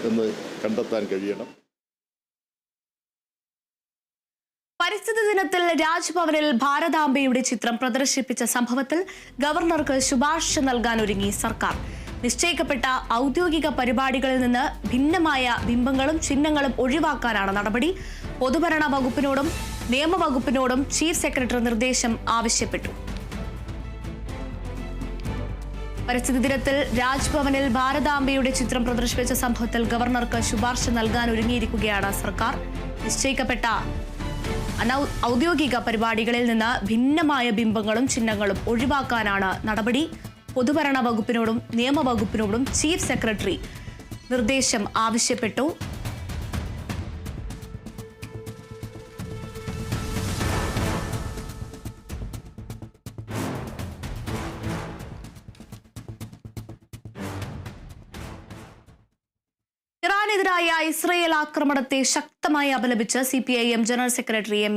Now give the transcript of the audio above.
എന്ന് കണ്ടെത്താൻ കഴിയണം. പരിസ്ഥിതി ദിനത്തിൽ രാജ്ഭവനിൽ ഭാരതാംബയുടെ ചിത്രം പ്രദർശിപ്പിച്ച സംഭവത്തിൽ ഗവർണർക്ക് ശുപാർശ നൽകാനൊരുങ്ങി സർക്കാർ. നിശ്ചയിക്കപ്പെട്ട ഔദ്യോഗിക പരിപാടികളിൽ നിന്ന് ഭിന്നമായ ബിംബങ്ങളും ചിഹ്നങ്ങളും ഒഴിവാക്കാനാണ് നടപടി. പൊതുഭരണ വകുപ്പിനോടും നിയമവകുപ്പിനോടും ചീഫ് സെക്രട്ടറി നിർദ്ദേശം ആവശ്യപ്പെട്ടു. പരിസ്ഥിതി ദിനത്തിൽ രാജ്ഭവനിൽ ഭാരതാംബയുടെ ചിത്രം പ്രദർശിപ്പിച്ച സംഭവത്തിൽ ഗവർണർക്ക് ശുപാർശ നൽകാനൊരുങ്ങിയിരിക്കുകയാണ് സർക്കാർ. നിശ്ചയിക്കപ്പെട്ട ഔദ്യോഗിക പരിപാടികളിൽ നിന്ന് ഭിന്നമായ ബിംബങ്ങളും ചിഹ്നങ്ങളും ഒഴിവാക്കാനാണ് നടപടി. പൊതുഭരണ വകുപ്പിനോടും നിയമവകുപ്പിനോടും ചീഫ് സെക്രട്ടറി നിർദ്ദേശം ആവശ്യപ്പെട്ടു. ഇറാനെതിരായ ഇസ്രയേൽ ആക്രമണത്തെ ശക്തമായി അപലപിച്ച് CPIM ജനറൽ സെക്രട്ടറി MA